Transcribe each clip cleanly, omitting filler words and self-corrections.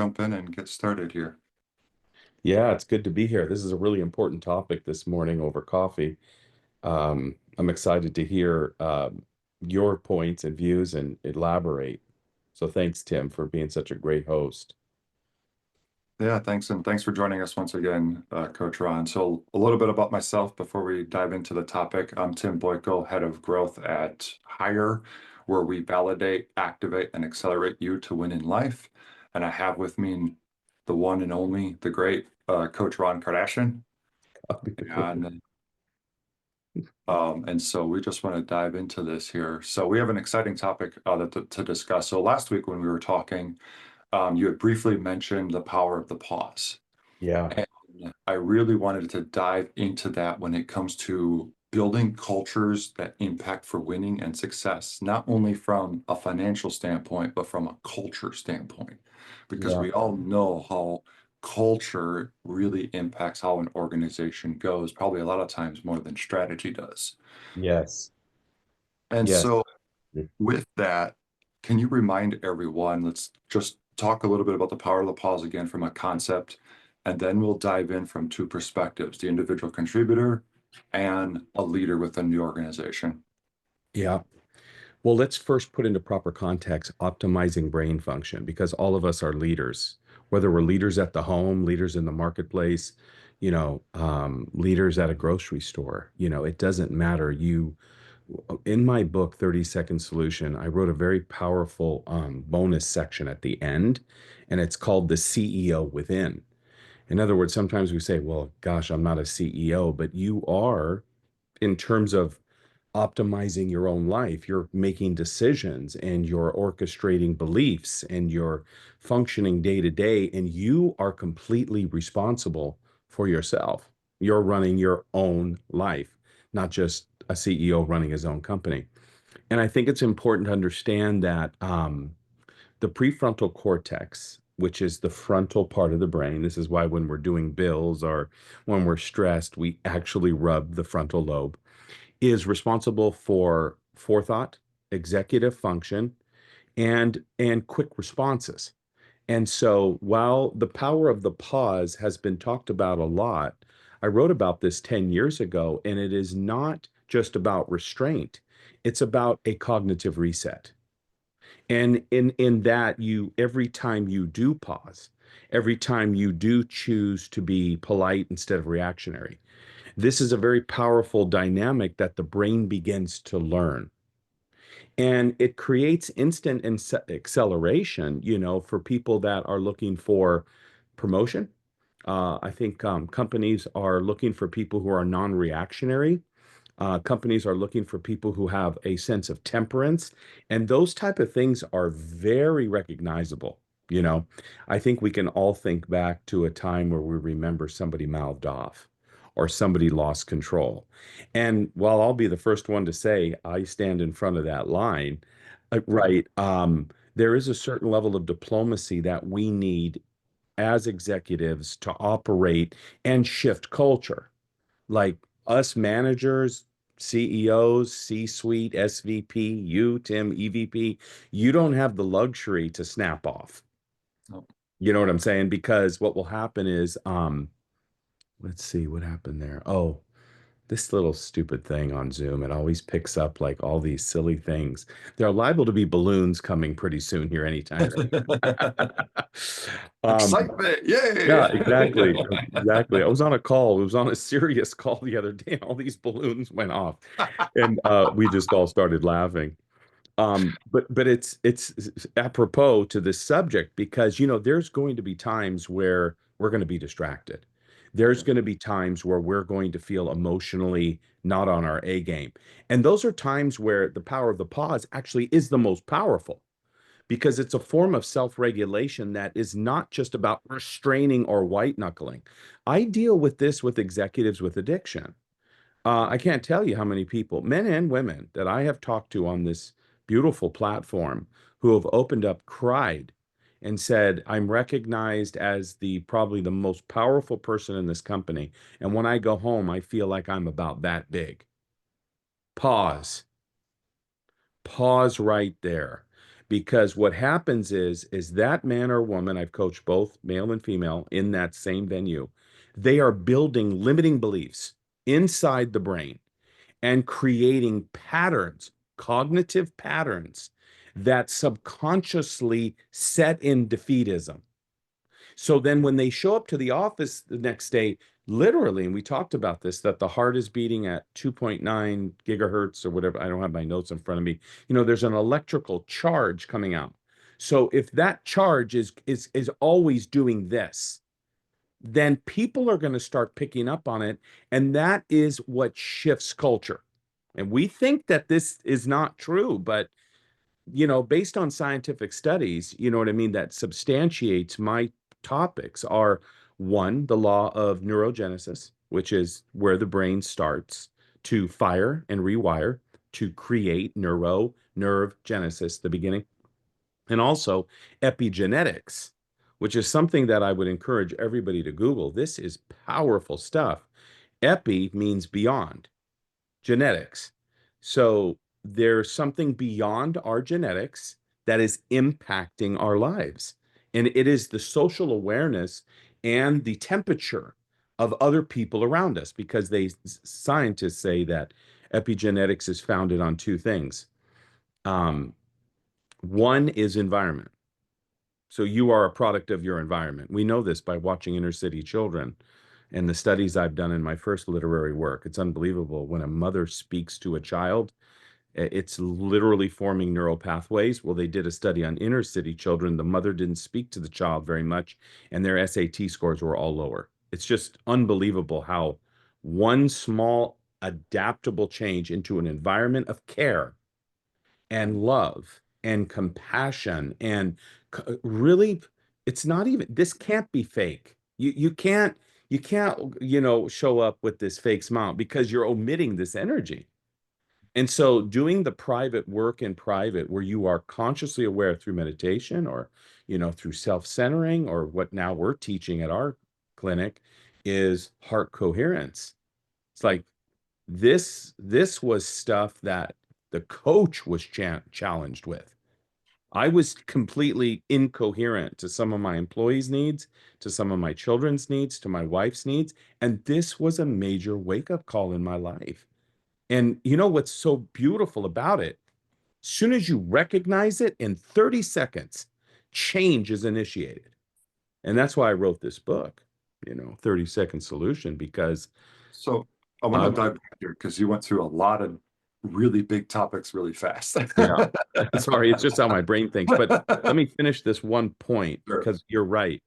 jump in and get started here. Yeah, it's good to be here. This is a really important topic this morning over coffee. I'm excited to hear your points and views and elaborate. So thanks, Tim, for being such a great host. Yeah, thanks. And thanks for joining us once again, Coach Ron. So a little bit about myself before we dive into the topic. I'm Tim Bojko, head of growth at Hire, where we validate, activate, and accelerate you to win in life. And I have with me the one and only, the great Coach Ron Kardashian. And and so we just want to dive into this here. So we have an exciting topic to discuss. So last week when we were talking, you had briefly mentioned the power of the pause. Yeah, And I really wanted to dive into that when it comes to building cultures that impact for winning and success, not only from a financial standpoint, but from a culture standpoint, because yeah, we all know how culture really impacts how an organization goes, probably a lot of times more than strategy does. yes, And yes. so with that, can you remind everyone, let's just talk a little bit about the power of the pause again from a concept, and then we'll dive in from two perspectives, the individual contributor and a leader within the organization. Yeah. Well, let's first put into proper context optimizing brain function because all of us are leaders, whether we're leaders at the home, leaders in the marketplace, leaders at a grocery store. It doesn't matter. In my book, 30-Second Solution, I wrote a very powerful bonus section at the end, and it's called the CEO Within. In other words, sometimes we say, well, gosh, I'm not a CEO, but you are in terms of optimizing your own life. You're making decisions and you're orchestrating beliefs and you're functioning day to day, and you are completely responsible for yourself. You're running your own life, not just a CEO running his own company. And I think it's important to understand that the prefrontal cortex, which is the frontal part of the brain, this is why when we're doing bills or when we're stressed, we actually rub the frontal lobe, is responsible for forethought, executive function, and quick responses. And so while the power of the pause has been talked about a lot, I wrote about this 10 years ago, and it is not just about restraint. It's about a cognitive reset. And in that, you every time you do pause, every time you do choose to be polite instead of reactionary, this is a very powerful dynamic that the brain begins to learn. And it creates instant acceleration, for people that are looking for promotion. I think companies are looking for people who are non-reactionary. Companies are looking for people who have a sense of temperance, and those type of things are very recognizable. You know, I think we can all think back to a time where we remember somebody mouthed off or somebody lost control. And while I'll be the first one to say I stand in front of that line, right, there is a certain level of diplomacy that we need as executives to operate and shift culture. Like us managers, CEOs, C-suite, SVP, you, Tim, EVP, you don't have the luxury to snap off. Oh. You know what I'm saying? Because what will happen is, let's see what happened there. Oh, this little stupid thing on Zoom, it always picks up like all these silly things. There are liable to be balloons coming pretty soon here anytime. um, Excitement, yay! yeah, exactly. Exactly. I was on a call. It was on a serious call the other day, and all these balloons went off. And we just all started laughing. But it's apropos to this subject because there's going to be times where we're going to be distracted. There's going to be times where we're going to feel emotionally not on our A game. And those are times where the power of the pause actually is the most powerful because it's a form of self-regulation that is not just about restraining or white knuckling. I deal with this with executives with addiction. I can't tell you how many people, men and women, that I have talked to on this beautiful platform who have opened up, cried, and said, I'm recognized as the probably the most powerful person in this company. And when I go home, I feel like I'm about that big. Pause. Pause right there. because what happens is that man or woman, I've coached both male and female in that same venue, they are building limiting beliefs inside the brain and creating patterns, cognitive patterns that subconsciously set in defeatism. So then when they show up to the office the next day, literally, and we talked about this, that the heart is beating at 2.9 gigahertz or whatever. I don't have my notes in front of me. There's an electrical charge coming out. So if that charge is always doing this, then people are going to start picking up on it. And that is what shifts culture. And we think that this is not true, but based on scientific studies, you know what I mean, that substantiates my topics are one, the law of neurogenesis, which is where the brain starts to fire and rewire to create nerve genesis, the beginning, and also epigenetics, which is something that I would encourage everybody to Google. This is powerful stuff. Epi means beyond genetics. So there's something beyond our genetics that is impacting our lives. And it is the social awareness and the temperature of other people around us, because scientists say that epigenetics is founded on two things. Um, One is environment. So you are a product of your environment. We know this by watching inner city children and the studies I've done in my first literary work. It's unbelievable. When a mother speaks to a child, it's literally forming neural pathways. Well, they did a study on inner city children. The mother didn't speak to the child very much, and their SAT scores were all lower. It's just unbelievable how one small adaptable change into an environment of care and love and compassion and really, it's not even, this can't be fake. You can't show up with this fake smile because you're omitting this energy. And so doing the private work in private, where you are consciously aware through meditation or through self-centering, or what now we're teaching at our clinic is heart coherence. It's like this was stuff that the coach was challenged with. I was completely incoherent to some of my employees' needs, to some of my children's needs, to my wife's needs. And this was a major wake up call in my life. And you know what's so beautiful about it? As soon as you recognize it, in 30 seconds, change is initiated. And that's why I wrote this book, 30-second solution, because So I want to uh, dive back here because you went through a lot of really big topics really fast. yeah, sorry, it's just how my brain thinks. But let me finish this one point, Sure. because you're right.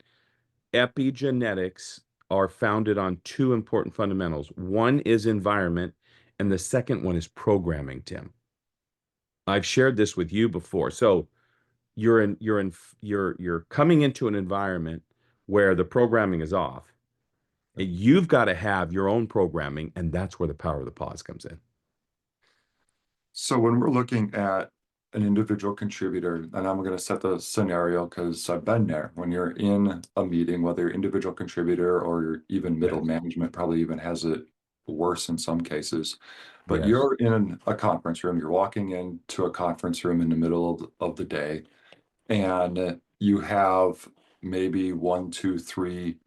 Epigenetics are founded on two important fundamentals. One is environment, and the second one is programming, Tim. I've shared this with you before. So you're coming into an environment where the programming is off. And you've got to have your own programming, and that's where the power of the pause comes in. So when we're looking at an individual contributor, and I'm going to set the scenario because I've been there. When you're in a meeting, whether you're individual contributor or even middle Yes. management, probably even has it worse in some cases. But Yes. you're in a conference room, you're walking into a conference room in the middle of the day, and you have maybe one, two, three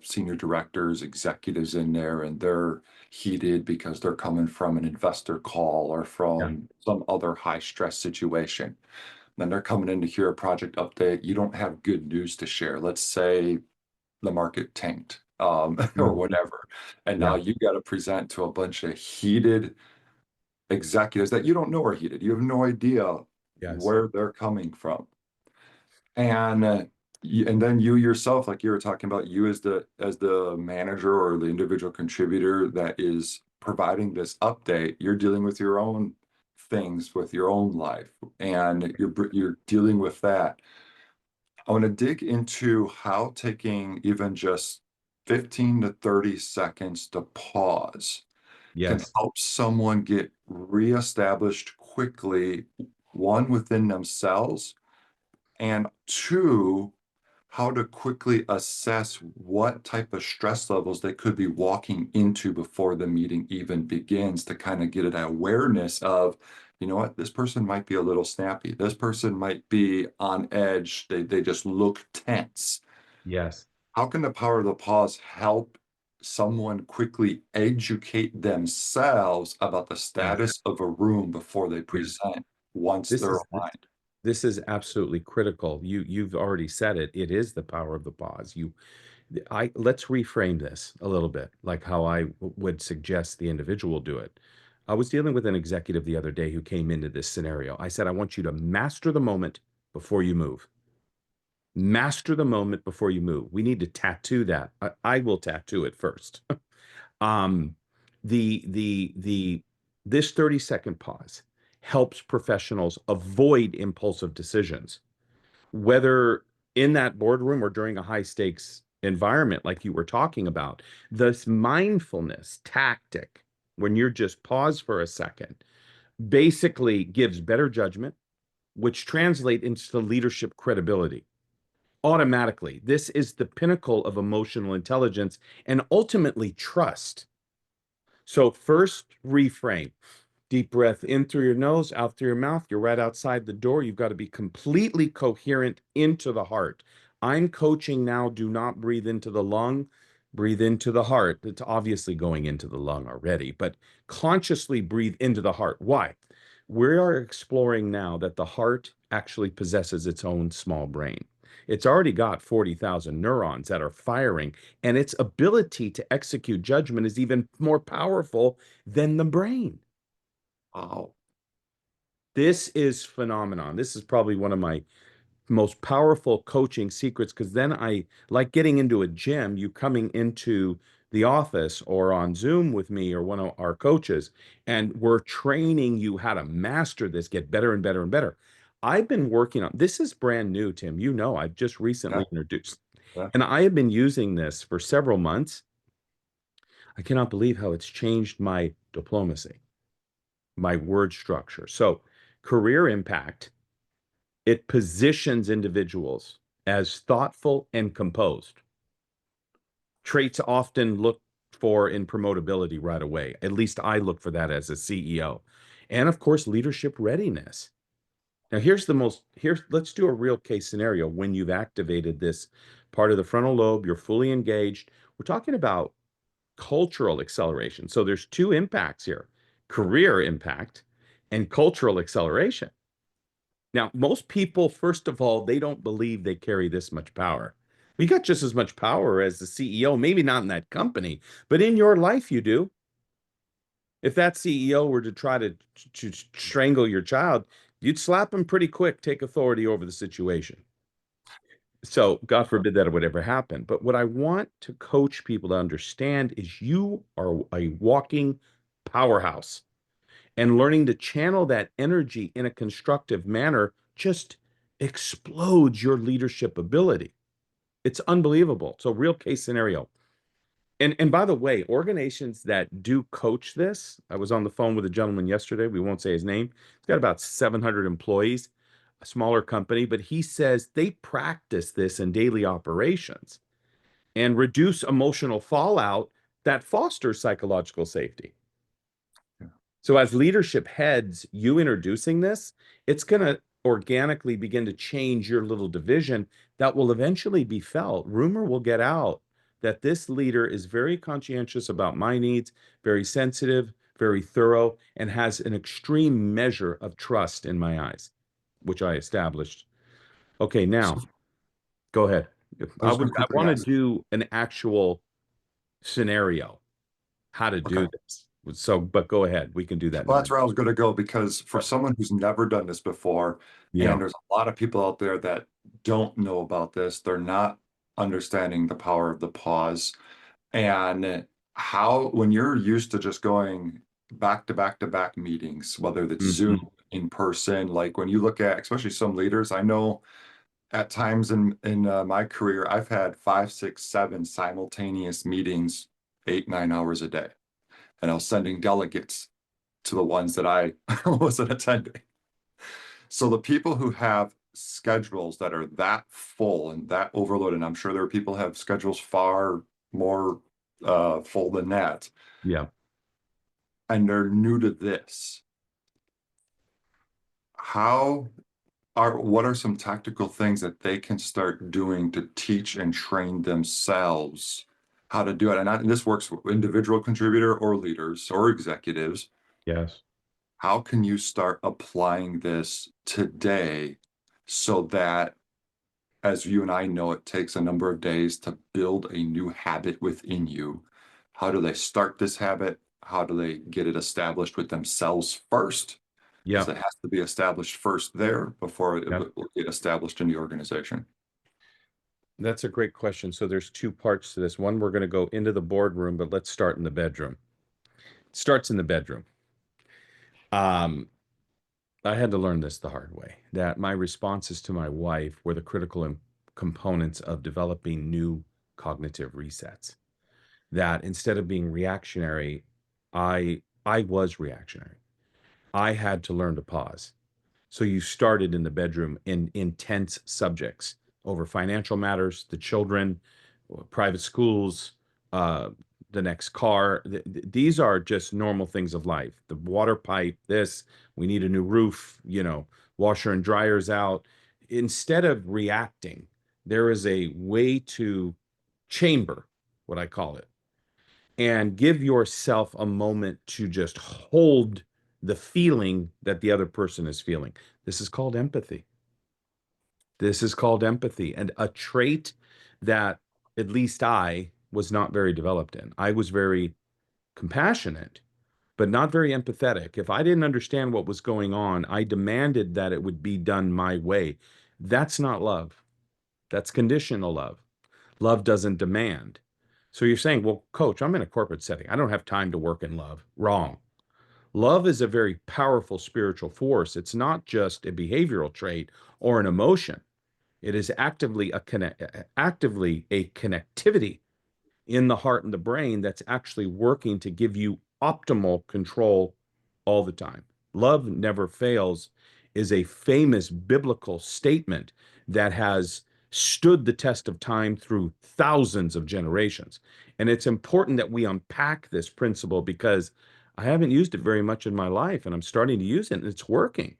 senior directors, executives in there, and they're heated because they're coming from an investor call or Yeah. from some other high stress situation. Then they're coming in to hear a project update. You don't have good news to share. Let's say the market tanked, or Mhm. whatever. And now Yeah. you got to present to a bunch of heated executives that you don't know are heated. You have no idea Yes. where they're coming from. And then you yourself, like you were talking about, you as the manager or the individual contributor that is providing this update, you're dealing with your own things with your own life, and you're dealing with that. I want to dig into how taking even just 15 to 30 seconds to pause can Yes. help someone get reestablished quickly, one, within themselves, and two, how to quickly assess what type of stress levels they could be walking into before the meeting even begins, to kind of get an awareness of, you know what, this person might be a little snappy. This person might be on edge. They just look tense. Yes. How can the power of the pause help someone quickly educate themselves about the Yes. status of a room before they Yes. present once This they're is this, aligned? this is absolutely critical. You've already said it. It is the power of the pause. I let's reframe this a little bit, like how would suggest the individual do it. I was dealing with an executive the other day who came into this scenario. I said, I want you to master the moment before you move. Master the moment before you move. We need to tattoo that. I will tattoo it first. Um, the this 30-second pause helps professionals avoid impulsive decisions, whether in that boardroom or during a high stakes environment like you were talking about. This mindfulness tactic, when you're just pause for a second, basically gives better judgment, which translate into leadership credibility automatically. This is the pinnacle of emotional intelligence and ultimately trust. So first reframe. Deep breath in through your nose, out through your mouth. You're right outside the door. You've got to be completely coherent into the heart. I'm coaching now. Do not breathe into the lung, breathe into the heart. It's obviously going into the lung already, but consciously breathe into the heart. Why? We are exploring now that the heart actually possesses its own small brain. It's already got 40,000 neurons that are firing, and its ability to execute judgment is even more powerful than the brain. Wow. This is phenomenon. This is probably one of my most powerful coaching secrets, because then I like getting into a gym, you coming into the office or on Zoom with me or one of our coaches, and we're training you how to master this, get better and better and better. I've been working on this is brand new, Tim. You know, I've just Yeah. recently introduced, Yeah. and I have been using this for several months. I cannot believe how it's changed my diplomacy, my word structure. So, career impact. It positions individuals as thoughtful and composed. Traits often looked for in promotability right away. At least I look for that as a CEO. And of course, leadership readiness. Now, let's do a real case scenario when you've activated this part of the frontal lobe, you're fully engaged. We're talking about cultural acceleration. So there's two impacts here: career impact and cultural acceleration. Now, most people, first of all, they don't believe they carry this much power. You got just as much power as the CEO, maybe not in that company, but in your life, you do. If that CEO were to try to strangle your child, you'd slap him pretty quick, take authority over the situation. So, God forbid that it would ever happen. But what I want to coach people to understand is you are a walking powerhouse, and learning to channel that energy in a constructive manner just explodes your leadership ability. It's unbelievable. So, real case scenario. And by the way, organizations that do coach this, I was on the phone with a gentleman yesterday. We won't say his name. He's got about 700 employees, a smaller company, but he says they practice this in daily operations and reduce emotional fallout that fosters psychological safety. Yeah. So as leadership heads, you introducing this, it's going to organically begin to change your little division that will eventually be felt. Rumor will get out that this leader is very conscientious about my needs, very sensitive, very thorough, and has an extreme measure of trust in my eyes, which I established. Okay, So now go ahead. I was going to I quickly want to ask. do an actual scenario, how to Okay. do this. So, but go ahead. We can do that in Well, a that's minute. where I was going to go because for someone who's never done this before, Yeah. and there's a lot of people out there that don't know about this, they're not understanding the power of the pause and how, when you're used to just going back to back to back meetings, whether it's Zoom, Mhm. in person, like when you look at, especially some leaders, I know at times in my career, I've had 5, 6, 7 simultaneous meetings, 8, 9 hours a day, and I was sending delegates to the ones that I wasn't attending. So the people who have schedules that are that full and that overloaded, and I'm sure there are people who have schedules far more full than that, Yeah. and they're new to this. how what are some tactical things that they can start doing to teach and train themselves how to do it? And this works with individual contributor or leaders or executives. Yes. How can you start applying this today so that, as you and I know, it takes a number of days to build a new habit within you? How do they start this habit? How do they get it established with themselves first? Because Yep. it has to be established first there before it Yep. will get established in the organization. That's a great question. So there's two parts to this. One, we're going to go into the boardroom, but let's start in the bedroom. It starts in the bedroom. Um, I had to learn this the hard way, that my responses to my wife were the critical components of developing new cognitive resets. That instead of being reactionary, I was reactionary. I had to learn to pause. So you started in the bedroom in intense subjects over financial matters, the children, private schools, uh, the next car. These are just normal things of life. The water pipe, this, we need a new roof, washer and dryers out. Instead of reacting, there is a way to chamber, what I call it, and give yourself a moment to just hold the feeling that the other person is feeling. This is called empathy. This is called empathy, and a trait that at least I was not very developed in. I was very compassionate, but not very empathetic. If I didn't understand what was going on, I demanded that it would be done my way. That's not love. That's conditional love. Love doesn't demand. So you're saying, well, coach, I'm in a corporate setting. I don't have time to work in love. Wrong. Love is a very powerful spiritual force. It's not just a behavioral trait or an emotion. It is actively a connectivity in the heart and the brain that's actually working to give you optimal control all the time. Love never fails is a famous biblical statement that has stood the test of time through thousands of generations. And it's important that we unpack this principle because I haven't used it very much in my life and I'm starting to use it and it's working.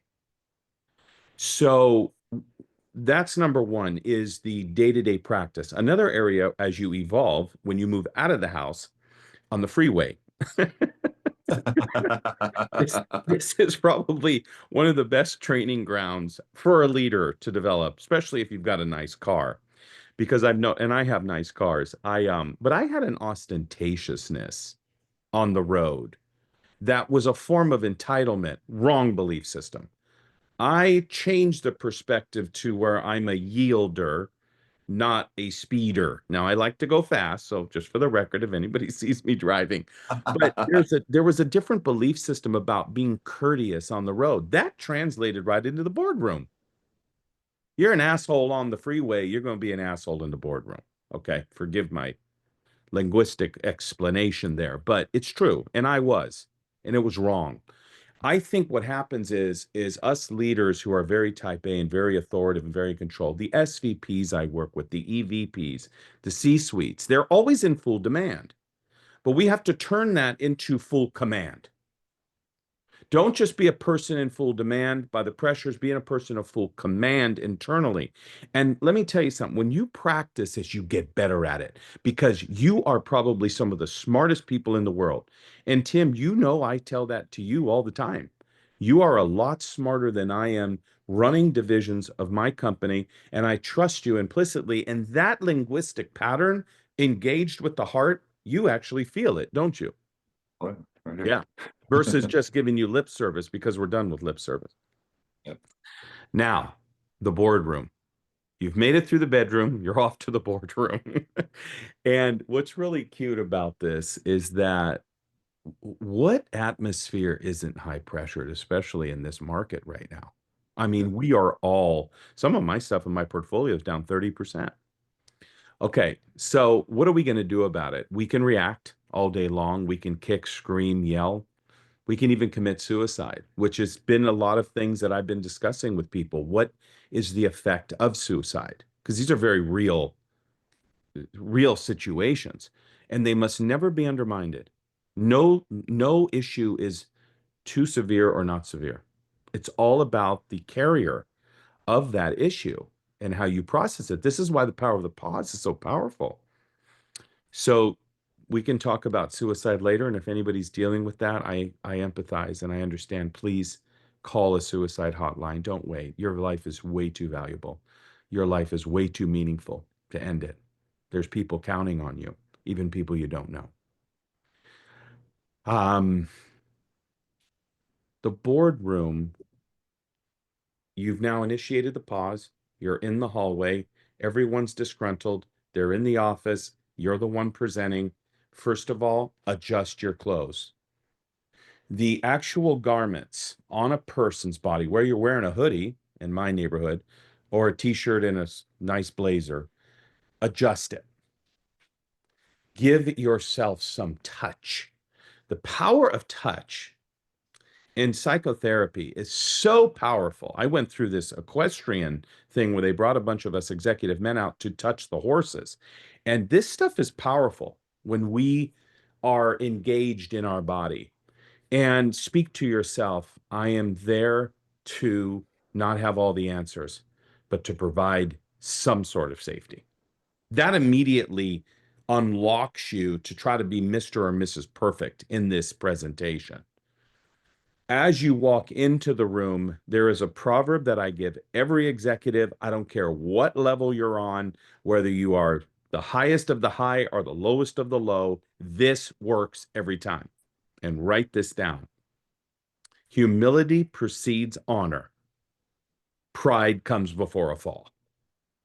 So that's number one is the day-to-day practice. Another area as you evolve when you move out of the house on the freeway. This is probably one of the best training grounds for a leader to develop, especially if you've got a nice car. Because and I have nice cars. But I had an ostentatiousness on the road that was a form of entitlement, wrong belief system. I changed the perspective to where I'm a yielder, not a speeder. Now I like to go fast, so just for the record, if anybody sees me driving, but there was a different belief system about being courteous on the road. That translated right into the boardroom. You're an asshole on the freeway, you're going to be an asshole in the boardroom. Okay, forgive my linguistic explanation there, but it's true, and I was, and it was wrong. I think what happens is us leaders who are very type A and very authoritative and very controlled, the SVPs I work with, the EVPs, the C-suites, they're always in full demand. But we have to turn that into full command. Don't just be a person in full demand by the pressures, being a person of full command internally. And let me tell you something, when you practice this, you get better at it because you are probably some of the smartest people in the world. And Tim, I tell that to you all the time. You are a lot smarter than I am running divisions of my company, and I trust you implicitly. And that linguistic pattern engaged with the heart, you actually feel it, don't you? Right, right here. Yeah. Versus just giving you lip service because we're done with lip service. Yep. Now, the boardroom. You've made it through the bedroom, you're off to the boardroom. And what's really cute about this is that what atmosphere isn't high pressured, especially in this market right now? I mean, Yep. we are all, some of my stuff in my portfolio is down 30%. Okay, so what are we going to do about it? We can react all day long. We can kick, scream, yell. We can even commit suicide, which has been a lot of things that I've been discussing with people. What is the effect of suicide? Because these are very real situations, and they must never be undermined. No issue is too severe or not severe. It's all about the carrier of that issue and how you process it. This is why the power of the pause is so powerful. So we can talk about suicide later. And if anybody's dealing with that, I empathize and I understand. Please call a suicide hotline. Don't wait. Your life is way too valuable. Your life is way too meaningful to end it. There's people counting on you, even people you don't know. Um, the boardroom, you've now initiated the pause. You're in the hallway. Everyone's disgruntled. They're in the office. You're the one presenting. First of all, adjust your clothes. The actual garments on a person's body, where you're wearing a hoodie in my neighborhood or a t-shirt and a nice blazer, adjust it. Give yourself some touch. The power of touch in psychotherapy is so powerful. I went through this equestrian thing where they brought a bunch of us executive men out to touch the horses. And this stuff is powerful when we are engaged in our body. And speak to yourself, I am there to not have all the answers, but to provide some sort of safety. That immediately unlocks you to try to be Mr. or Mrs. Perfect in this presentation. As you walk into the room, there is a proverb that I give every executive. I don't care what level you're on, whether you are the highest of the high or the lowest of the low, this works every time. And write this down. Humility precedes honor. Pride comes before a fall.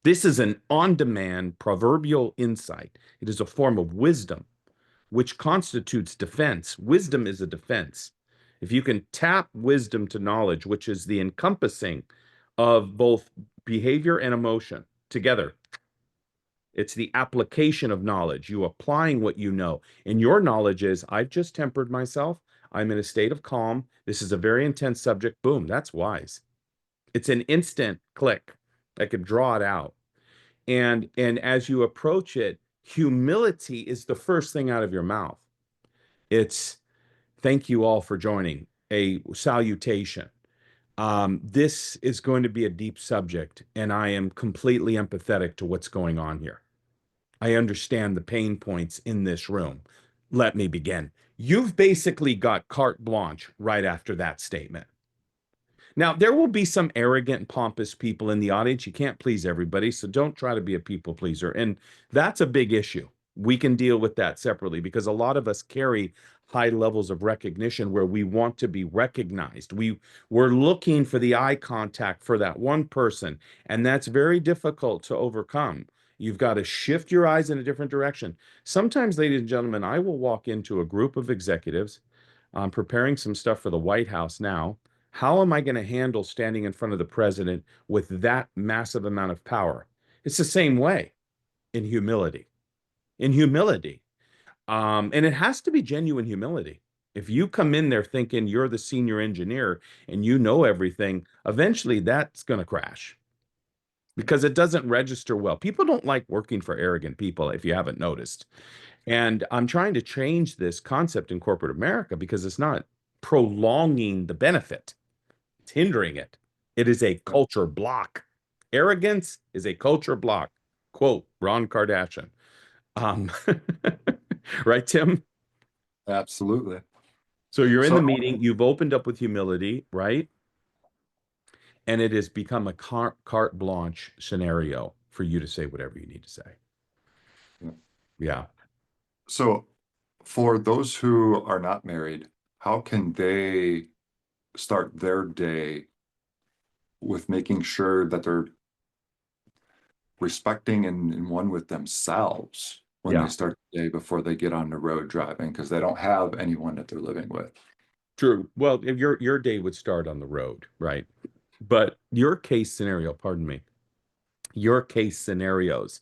This is an on-demand proverbial insight. It is a form of wisdom, which constitutes defense. Wisdom is a defense. If you can tap wisdom to knowledge, which is the encompassing of both behavior and emotion together, it's the application of knowledge, you applying what you know. And your knowledge is, I've just tempered myself. I'm in a state of calm. This is a very intense subject. Boom, that's wise. It's an instant click. I could draw it out. And as you approach it, humility is the first thing out of your mouth. It's thank you all for joining, a salutation. This is going to be a deep subject, and I am completely empathetic to what's going on here. I understand the pain points in this room. Let me begin. You've basically got carte blanche right after that statement. Now, there will be some arrogant, pompous people in the audience. You can't please everybody, so don't try to be a people pleaser. And that's a big issue. We can deal with that separately because a lot of us carry high levels of recognition where we want to be recognized. We're looking for the eye contact for that one person, and that's very difficult to overcome. You've got to shift your eyes in a different direction. Sometimes, ladies and gentlemen, I will walk into a group of executives. I'm preparing some stuff for the White House now. How am I going to handle standing in front of the president with that massive amount of power? It's the same way in humility. In humility. And it has to be genuine humility. If you come in there thinking you're the senior engineer and you know everything, eventually that's going to crash because it doesn't register well. People don't like working for arrogant people, if you haven't noticed. And I'm trying to change this concept in corporate America because it's not prolonging the benefit. It's hindering it. It is a culture block. Arrogance is a culture block. Quote Ron Kardashian. Um, right, Tim? Absolutely. So you're in the So, meeting, you've opened up with humility, right? And it has become a carte blanche scenario for you to say whatever you need to say. Yeah. so for those who are not married, how can they start their day with making sure that they're respecting and one with themselves when they Yeah. start the day before they get on the road driving because they don't have anyone that they're living with? True. Well, if your day would start on the road, right? But your case scenario, pardon me, your case scenarios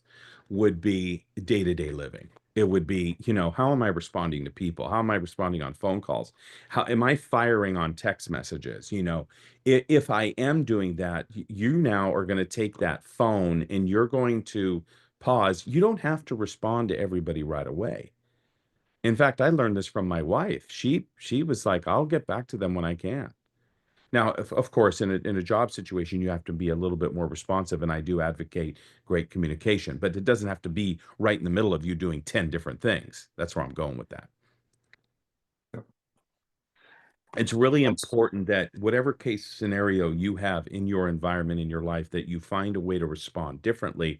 would be day-to-day living. It would be, how am I responding to people? How am I responding on phone calls? How am I firing on text messages? If I am doing that, you now are going to take that phone and you're going to pause. You don't have to respond to everybody right away. In fact, I learned this from my wife. She was like, I'll get back to them when I can. Now, of course, in a job situation, you have to be a little bit more responsive, and I do advocate great communication, but it doesn't have to be right in the middle of you doing 10 different things. That's where I'm going with that. Yep. It's really That's important that whatever case scenario you have in your environment, in your life, that you find a way to respond differently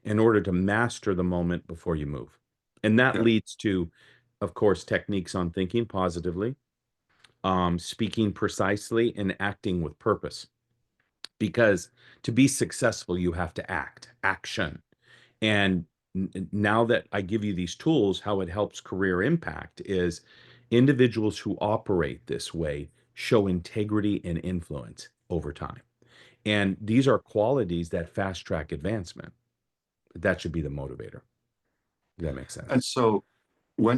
in order to master the moment before you move. And that yeah. leads to, of course, techniques on thinking positively, speaking precisely, and acting with purpose. Because to be successful, you have to action. And now that I give you these tools, how it helps career impact is individuals who operate this way show integrity and influence over time. And these are qualities that fast track advancement. That should be the motivator. Does that make And sense? so when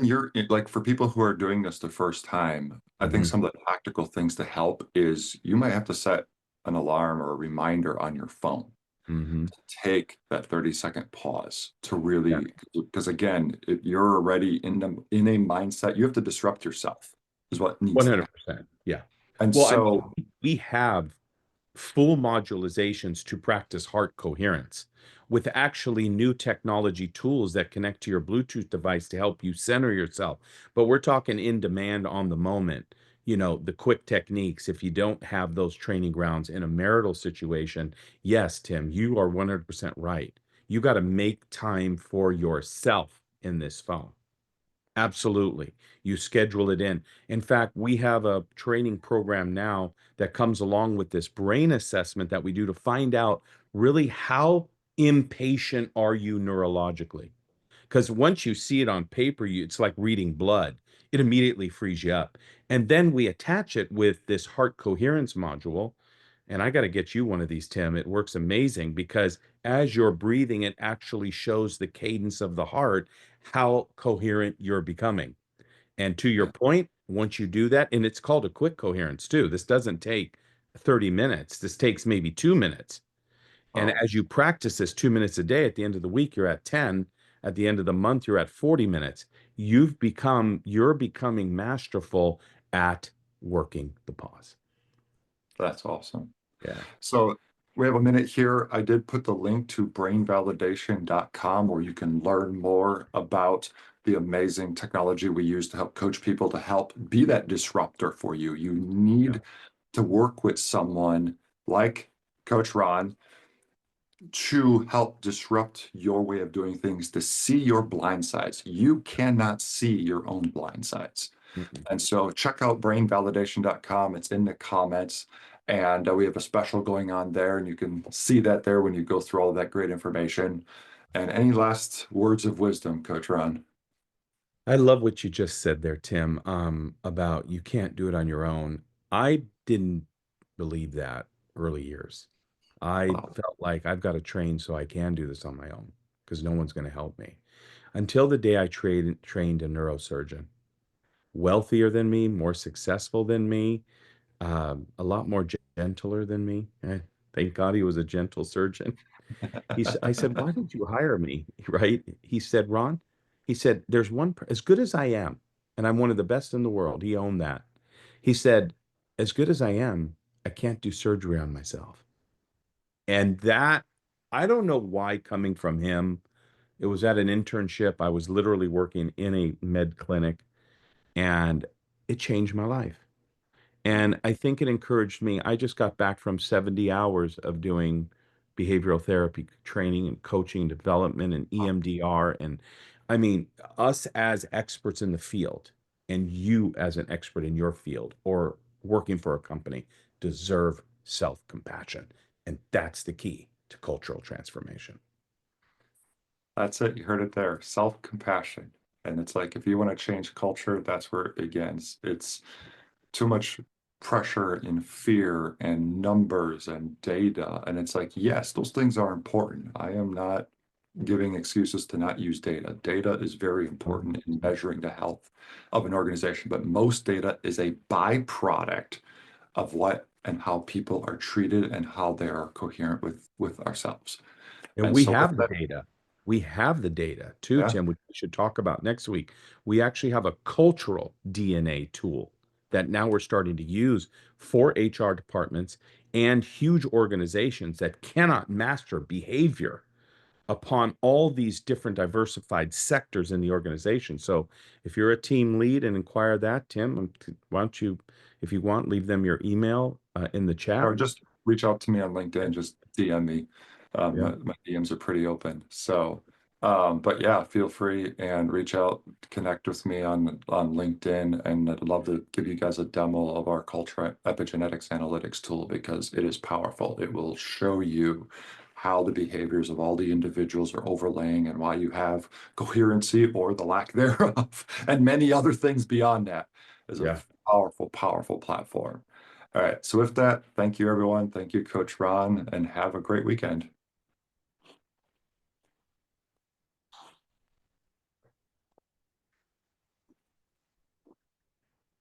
like for people who are doing this the first time, I think Hmm. some of the practical things to help is you might have to set an alarm or a reminder on your phone Hmm. to take that 30-second pause to Yeah. really, because again, if you're already in a mindset, you have to disrupt yourself is what needs to happen. 100%. Yeah. And Well, I mean, so, we have full modularizations to practice heart coherence with actually new technology tools that connect to your Bluetooth device to help you center yourself. But we're talking in demand on the moment, the quick techniques. If you don't have those training grounds in a marital situation, yes, Tim, you are 100% right. You got to make time for yourself in this phone. Absolutely. You schedule it in. In fact, we have a training program now that comes along with this brain assessment that we do to find out really how impatient are you neurologically. Because once you see it on paper, it's like reading blood. It immediately frees you up. And then we attach it with this heart coherence module. And I got to get you one of these, Tim. It works amazing because as you're breathing, it actually shows the cadence of the heart, how coherent you're becoming. And to your yeah. point, once you do that, and it's called a quick coherence too, this doesn't take 30 minutes. This takes maybe 2 minutes. And Oh, as you practice this 2 minutes a day, at the end of the week, you're at 10. At the end of the month, you're at 40 minutes. You're becoming masterful at working the pause. that's awesome. Yeah. So we have a minute here. I did put the link to brainvalidation.com where you can learn more about the amazing technology we use to help coach people to help be that disruptor for you. You Yeah. need to work with someone like Coach Ron to help disrupt your way of doing things, to see your blind sides. You cannot see your own blind sides. Mm-mm. And so check out brainvalidation.com. It's in the comments. And we have a special going on there. And you can see that there when you go through all of that great information. And any last words of wisdom, Coach Ron? I love what you just said there, Tim, about you can't do it on your own. I didn't believe that early years. I Wow. felt like I've got to train so I can do this on my own because no one's going to help me. Until the day I trained a neurosurgeon, wealthier than me, more successful than me, a lot more gentler than me. Thank God he was a gentle surgeon. I said, why did you hire me? Right? He said, Ron, he said, there's as good as I am, and I'm one of the best in the world. He owned that. He said, as good as I am, I can't do surgery on myself. And that, I don't know why coming from him, it was at an internship. I was literally working in a med clinic and it changed my life. And I think it encouraged me. I just got back from 70 hours of doing behavioral therapy training and coaching development and EMDR. And I mean, us as experts in the field and you as an expert in your field or working for a company deserve self compassion. And that's the key to cultural transformation. That's it. You heard it there. Self-compassion. And it's like if you want to change culture, that's where it begins. It's too much pressure and fear and numbers and data. And it's like, yes, those things are important. I am not giving excuses to not use data. Data is very important in measuring the health of an organization, but most data is a byproduct of what and how people are treated and how they are coherent with ourselves. And And we so with have the that, data. We have the data too, yeah, Tim, which we should talk about next week. We actually have a cultural DNA tool that now we're starting to use for HR departments and huge organizations that cannot master behavior upon all these different diversified sectors in the organization. So if you're a team lead and inquire that, Tim, why don't you, if you want, leave them your email in the chat. Or just reach out to me on LinkedIn, just DM me. Yeah. My DMs are pretty open. So, but yeah, feel free and reach out, connect with me on LinkedIn, and I'd love to give you guys a demo of our culture epigenetics analytics tool because it is powerful. It will show you how the behaviors of all the individuals are overlaying and why you have coherency or the lack thereof, and many other things beyond that. Is a Yeah. powerful, powerful platform. All right. So with that, thank you, everyone. Thank you, Coach Ron, and have a great weekend.